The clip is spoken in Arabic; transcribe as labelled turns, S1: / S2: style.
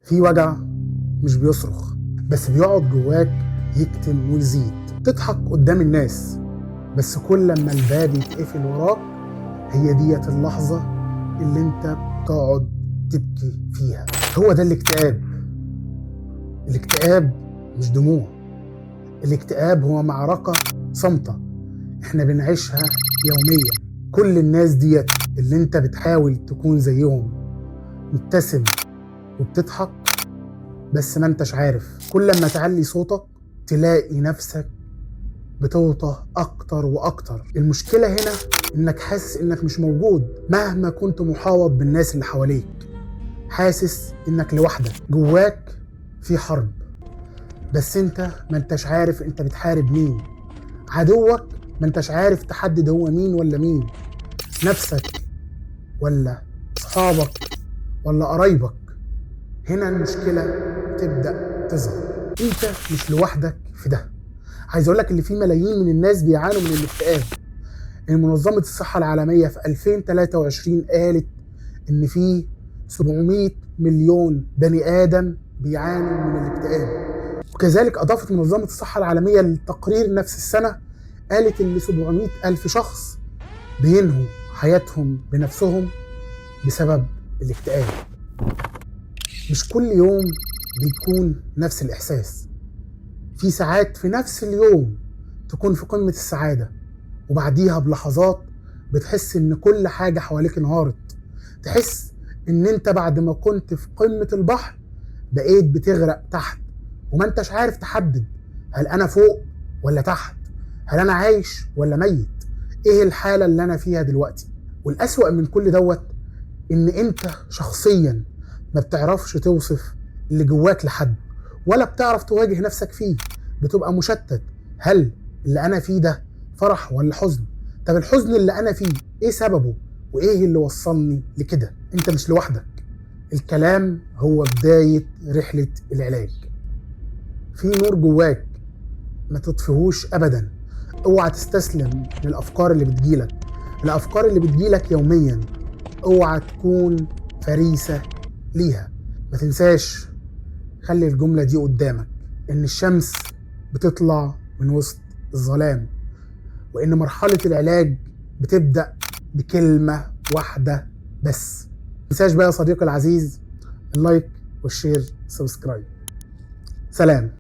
S1: في وجع مش بيصرخ بس بيقعد جواك يكتم ويزيد. تضحك قدام الناس بس كل لما الباب يتقفل وراك هي ديت اللحظة اللي انت بتقعد تبكي فيها. هو ده الاكتئاب. الاكتئاب مش دموع، الاكتئاب هو معركة صامتة احنا بنعيشها يوميا. كل الناس ديت اللي انت بتحاول تكون زيهم، مبتسم وبتضحك بس ما انتش عارف، كل لما تعلي صوتك تلاقي نفسك بتوطى اكتر واكتر. المشكلة هنا انك حاسس انك مش موجود مهما كنت محاوط بالناس اللي حواليك، حاسس انك لوحدك، جواك في حرب بس انت ما انتش عارف انت بتحارب مين. عدوك ما انتش عارف تحدد هو مين ولا مين، نفسك ولا اصحابك ولا قرايبك. هنا المشكلة تبدأ تظهر. انت مش لوحدك في ده. عايز اقولك ان في ملايين من الناس بيعانوا من الاكتئاب. منظمة الصحة العالمية في 2023 قالت ان في 700 مليون بني ادم بيعانوا من الاكتئاب. وكذلك اضافت منظمة الصحة العالمية للتقرير نفس السنة، قالت ان 700 الف شخص بينهوا حياتهم بنفسهم بسبب الاكتئاب. مش كل يوم بيكون نفس الإحساس. في ساعات في نفس اليوم تكون في قمة السعادة وبعديها بلحظات بتحس إن كل حاجة حواليك انهارت. تحس إن أنت بعد ما كنت في قمة البحر بقيت بتغرق تحت وما أنتش عارف تحدد هل أنا فوق ولا تحت، هل أنا عايش ولا ميت، إيه الحالة اللي أنا فيها دلوقتي. والأسوأ من كل دوت إن أنت شخصياً ما بتعرفش توصف اللي جواك لحد ولا بتعرف تواجه نفسك فيه. بتبقى مشتت، هل اللي انا فيه ده فرح ولا حزن؟ طب الحزن اللي انا فيه ايه سببه وايه اللي وصلني لكده؟ انت مش لوحدك. الكلام هو بداية رحلة العلاج. في نور جواك ما تطفيهوش ابدا. اوعى تستسلم للافكار اللي بتجيلك. الافكار اللي بتجيلك يوميا اوعى تكون فريسة ليها. ما تنساش، خلي الجملة دي قدامك، إن الشمس بتطلع من وسط الظلام، وإن مرحلة العلاج بتبدأ بكلمة واحدة بس. ما تنساش بقى يا صديقي العزيز اللايك والشير والسبسكرايب. سلام.